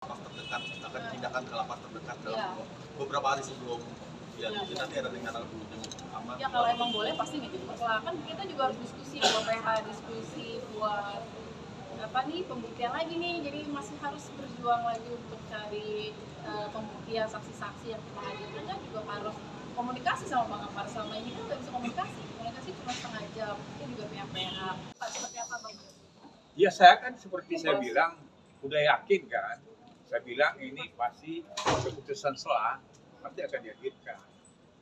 lapas terdekat, akan dipindahkan ke lapas terdekat dalam beberapa hari sebelum ya, jadi nanti ada rencana berkunjung aman. Ya kalau emang boleh pasti ngejemput lah, kan kita juga harus diskusi buat PH, diskusi buat apa nih pembuktian lagi nih, jadi masih harus berjuang lagi untuk cari pembuktian saksi-saksi yang kita hadirkan, kan juga harus komunikasi sama Bang Ampar. Selama ini kan nggak bisa komunikasi cuma setengah jam, itu juga pihak PH. Seperti apa Bang? Ya saya kan seperti saya bilang, udah yakin kan, saya bilang ini pasti keputusan selah pasti akan dihadirkan.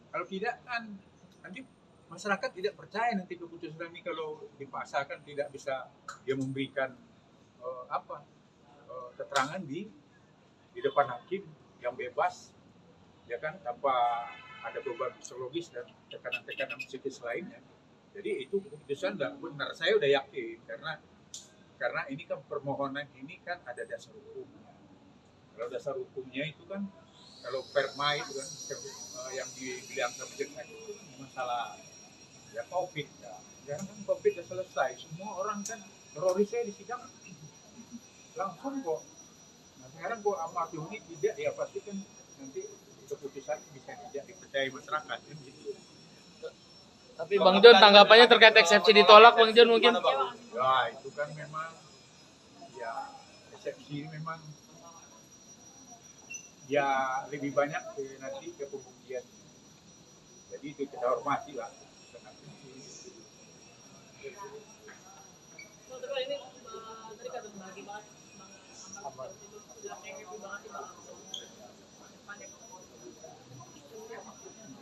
Kalau tidak kan nanti masyarakat tidak percaya nanti keputusan ini kalau dipasarkan tidak bisa dia memberikan keterangan di depan hakim yang bebas, ya kan, tanpa ada beban psikologis dan tekanan-tekanan psikis lainnya. Jadi itu keputusan tidak benar. Saya udah yakin karena ini kan permohonan ini kan ada dasar hukumnya. Kalau dasar hukumnya itu kan kalau perma itu kan yang dibilang sama Jeka itu masalah ya COVID ya. Sekarang kan COVID sudah selesai, semua orang kan terorisnya di sidang langsung kok. Nah sekarang kok Ahmad Doni tidak, ya pasti kan nanti keputusan bisa tidak dipercayai masyarakat kan gitu. Tapi Bang John tanggapannya terkait eksepsi ditolak Bang John mungkin? Ya itu kan memang ya eksepsi memang ya lebih banyak nanti ke pembuktian. Jadi itu kita hormati lah. Ini tadi kata bagi banget Bang itu sudah happy banget sih Bang.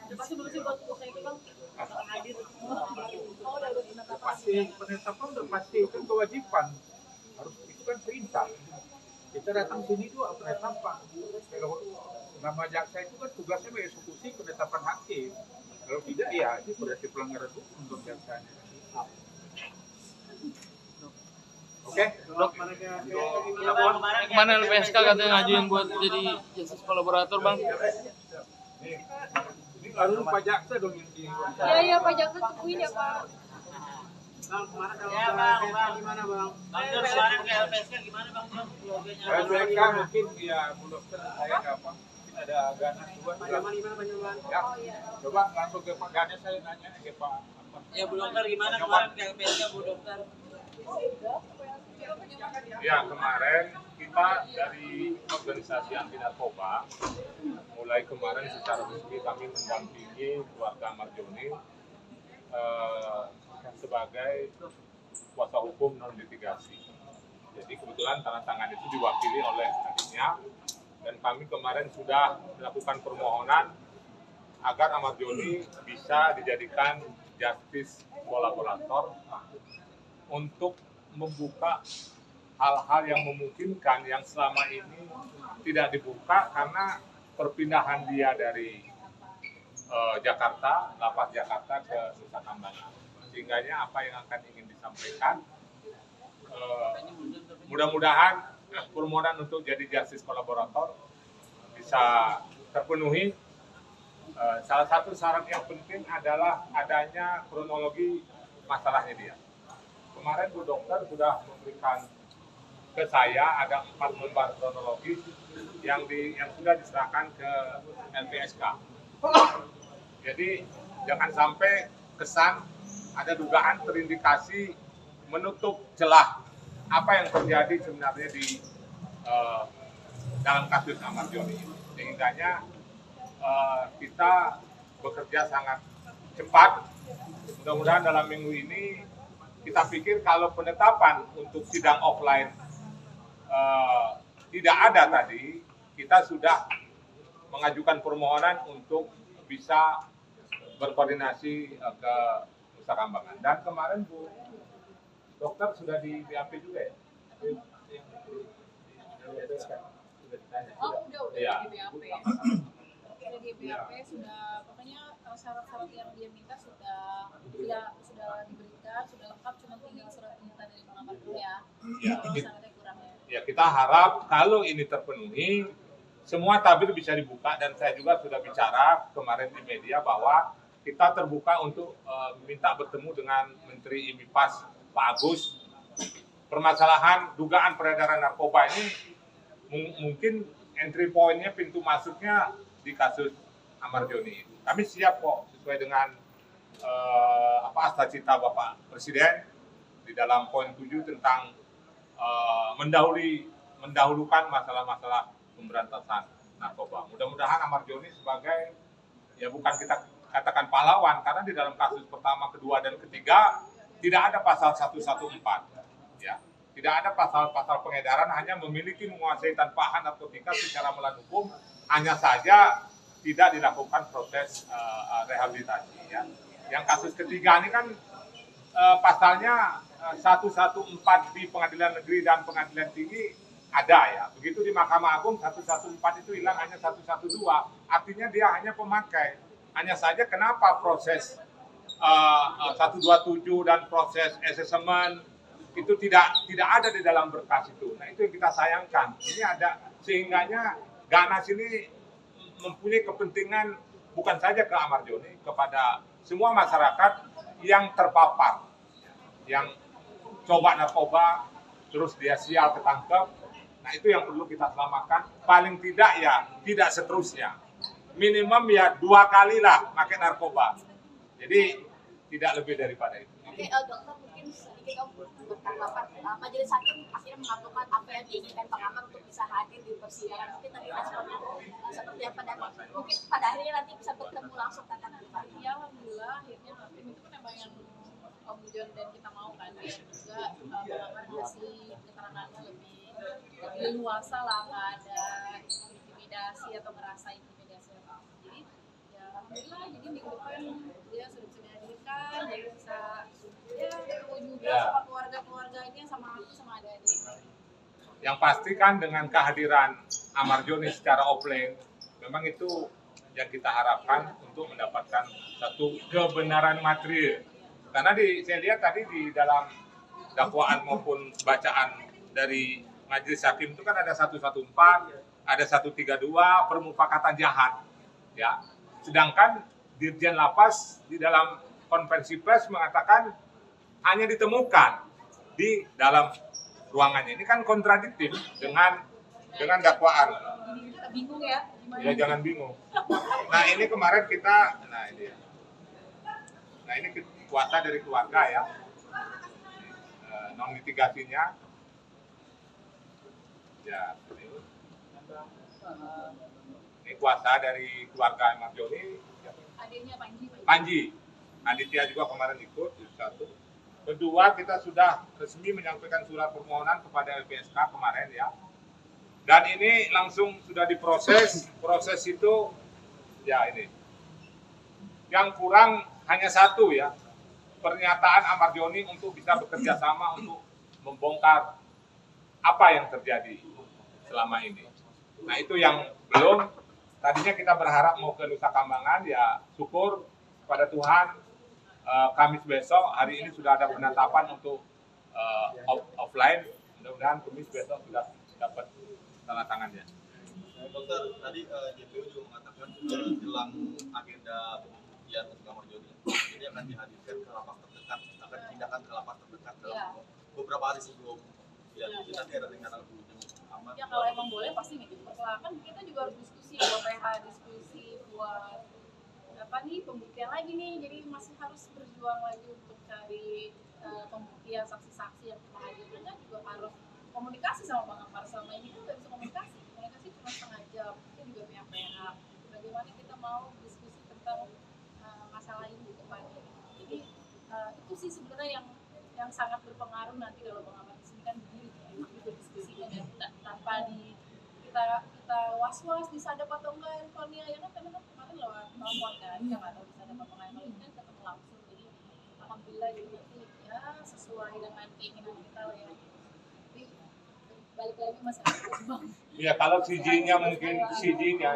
Udah pasti belum sih buat usai itu Bang? Bakal hadir. Oh udah penetapan. Pasti penetapan udah pasti, itu kewajiban. Harus itu kan perintah. Kita datang sini itu penetapan. Kalau nama jaksa itu kan tugasnya mengeksekusi penetapan hakim. Kalau tidak ya itu berarti pelanggaran hukum untuk jaksanya. Oke, Kemana LPSK katanya ngajuin buat jadi justice kolaborator Bang? Ini harus Pak Jaksa dong yang di. Iya Pak Jaksa tungguin ya Pak. Ya Bang, gimana Bang? Bang John kemarin ke LPSK gimana Bang John? LPSK mungkin ya Bu Dokter saya apa? Mungkin ada Ganas juga. Ya, coba langsung ke Pak Ganas saya nanya ke Pak. Ya Bu Dokter gimana kemarin ke LPSK Bu Dokter? Ya kemarin kita dari organisasi anti narkoba mulai kemarin secara resmi kami mendampingi keluarga Ahmad Doni sebagai kuasa hukum non litigasi. Jadi kebetulan tanda tangan itu diwakili oleh adiknya dan kami kemarin sudah melakukan permohonan agar Ahmad Doni bisa dijadikan justice kolaborator untuk membuka hal-hal yang memungkinkan yang selama ini tidak dibuka karena perpindahan dia dari Jakarta, lapas Jakarta ke Nusa Kambangan. Sehingganya apa yang akan ingin disampaikan, mudah-mudahan permohonan untuk jadi justice kolaborator bisa terpenuhi. Salah satu syarat yang penting adalah adanya kronologi masalahnya dia. Kemarin Bu Dokter sudah memberikan ke saya ada 4 lembar kronologis yang sudah diserahkan ke LPSK. Jadi jangan sampai kesan ada dugaan terindikasi menutup celah apa yang terjadi sebenarnya di dalam kasus Ahmad Doni. Sehingganya kita bekerja sangat cepat. Mudah-mudahan dalam minggu ini kita pikir kalau penetapan untuk sidang offline tidak ada tadi, kita sudah mengajukan permohonan untuk bisa berkoordinasi ke Nusa Kambangan. Dan kemarin Bu Dokter sudah di BAP juga ya? Oh udah Ya. di BAP. Udah di BAP sudah, pokoknya syarat-syarat yang dia minta sudah diberikan, sudah lengkap, cuma tinggal surat perintah dari Bang Ampar dulu ya. Syaratnya kurang ya. Ya kita harap kalau ini terpenuhi, semua tabir bisa dibuka dan saya juga sudah bicara kemarin di media bahwa kita terbuka untuk minta bertemu dengan Menteri IMIPAS Pak Agus. Permasalahan dugaan peredaran narkoba ini mungkin entry point-nya, pintu masuknya di kasus Amar Joni. Kami siap kok sesuai dengan cita Bapak Presiden di dalam poin 7 tentang mendahulukan masalah-masalah pemberantasan narkoba. Mudah-mudahan Amar Joni sebagai, ya bukan kita katakan pahlawan, karena di dalam kasus pertama, kedua, dan ketiga tidak ada pasal 114. Ya, tidak ada pasal-pasal pengedaran, hanya memiliki, menguasai tanpa narkotika secara melawan hukum, hanya saja tidak dilakukan proses rehabilitasi. Ya. Yang kasus ketiga ini kan pasalnya 114 di Pengadilan Negeri dan Pengadilan Tinggi ada ya. Begitu di Mahkamah Agung 114 itu hilang, hanya 112. Artinya dia hanya pemakai. Hanya saja kenapa proses 127 dan proses asesmen itu tidak ada di dalam berkas itu. Nah, itu yang kita sayangkan. Ini ada sehingganya Ganas ini mempunyai kepentingan bukan saja ke Amar Joni, kepada semua masyarakat yang terpapar, yang coba narkoba, terus dia sial ketangkep. Nah, itu yang perlu kita selamatkan. Paling tidak ya, tidak seterusnya. Minimum ya 2 kali lah pakai narkoba. Jadi tidak lebih daripada itu. Oke, dokter mungkin sedikit bertanggapan. Majelis hakim akhirnya mengabulkan apa yang diinginkan Pak Amar untuk bisa hadir di persidangan. Mungkin tadi responnya seperti apa, dan mungkin pada akhirnya nanti bisa bertemu langsung tatap muka. Ya alhamdulillah akhirnya hakim itu kan emang yang Om John dan kita mau kan, dan juga Bang Amar kasih keterangannya lebih luasa lah, nggak ada intimidasi atau merasa intimidasi apa. Jadi ya alhamdulillah, jadi minggu depan dia sudah bisa dihadirkan, jadi bisa ya ketemu juga sama keluarga-keluarganya, sama aku, sama adik-adik. Yang pasti kan dengan kehadiran Amar Joni secara offline, memang itu yang kita harapkan untuk mendapatkan satu kebenaran material. Karena saya lihat tadi di dalam dakwaan maupun bacaan dari majelis hakim itu kan ada 114, ada 132, permufakatan jahat. Ya. Sedangkan Dirjen Lapas di dalam konferensi pers mengatakan hanya ditemukan di dalam ruangannya. Ini kan kontradiktif dengan dakwaan. Kita bingung ya. Ya jangan bingung. Nah ini kemarin kita, nah ini kuasa dari keluarga ya, non litigasinya. Ya, ini kuasa dari keluarga Amar Joni. Adiknya Panji. Aditya juga kemarin ikut, itu satu. Kedua, kita sudah resmi menyampaikan surat permohonan kepada LPSK kemarin ya. Dan ini langsung sudah diproses. Proses itu, ya ini. Yang kurang hanya satu ya. Pernyataan Amar Joni untuk bisa bekerja sama untuk membongkar apa yang terjadi selama ini. Nah itu yang belum. Tadinya kita berharap mau ke Nusa Kambangan, ya syukur pada Tuhan. Kamis besok, hari ini sudah ada penetapan untuk offline. Mudah-mudahan Kamis besok sudah dapat tanda tangannya. Dokter, tadi JPU juga mengatakan jelang agenda pembuktian untuk Amar Joni ini akan dihadirkan ke lapas terdekat, akan dipindahkan ke lapas terdekat dalam beberapa hari sebelum ya, nanti ada dengan Amar. Ya kalau emang boleh pasti gitu. Kan kita juga harus diskusi buat PH, diskusi buat apa nih, pembuktian lagi nih. Jadi masih harus berjuang lagi untuk cari pembuktian saksi-saksi yang kita hadirkan. Kan juga harus komunikasi sama Bang Amar. Selama ini kan nggak bisa komunikasi cuma setengah jam. Kita juga pihak-pihak. Bagaimana kita mau diskusi tentang masalah ini di depannya. Jadi itu sih sebenarnya yang sangat berpengaruh nanti kalau Bang Amar di sini kan berdiri gitu diskusinya, dan tanpa kita was-was disadap atau enggak handphonenya ya kan, karena kemarin lewat telepon kan, kita nggak tahu disadap atau enggak, kalau ini kan ketemu langsung. Jadi alhamdulillah, jadi nanti ya sesuai dengan keinginan kita lah ya. Tapi balik lagi masalah Bang. Ya kalau CJ-nya mungkin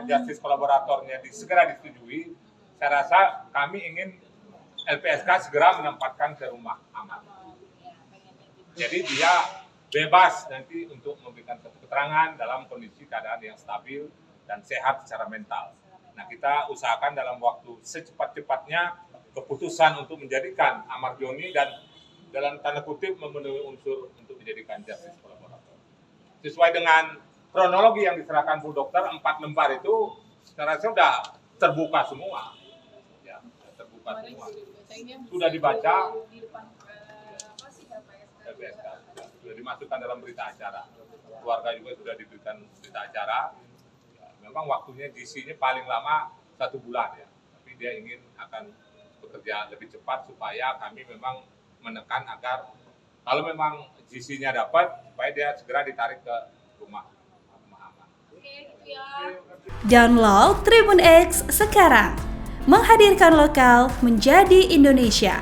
justice kolaboratornya segera disetujui, saya rasa kami ingin LPSK segera menempatkan ke rumah Amar. Jadi dia bebas nanti untuk memberikan keterangan dalam kondisi keadaan yang stabil dan sehat secara mental. Nah kita usahakan dalam waktu secepat-cepatnya keputusan untuk menjadikan Amar Joni dan dalam tanda kutip memenuhi unsur untuk dijadikan justice kolaborator. Sesuai dengan kronologi yang diserahkan Bu Dokter 4 lembar itu saya rasa sudah terbuka semua. Ya, terbuka Kemarin semua. juga dibacanya Sudah dibaca. di depan apa sih LPSK. LPSK sudah dimasukkan dalam berita acara. Keluarga juga sudah diberikan berita acara. Ya, memang waktunya GC-nya paling lama 1 bulan ya. Tapi dia ingin akan bekerja lebih cepat supaya kami memang menekan agar kalau memang GC-nya dapat supaya dia segera ditarik ke rumah aman. Oke, gitu ya. Download Tribun X sekarang, menghadirkan lokal menjadi Indonesia.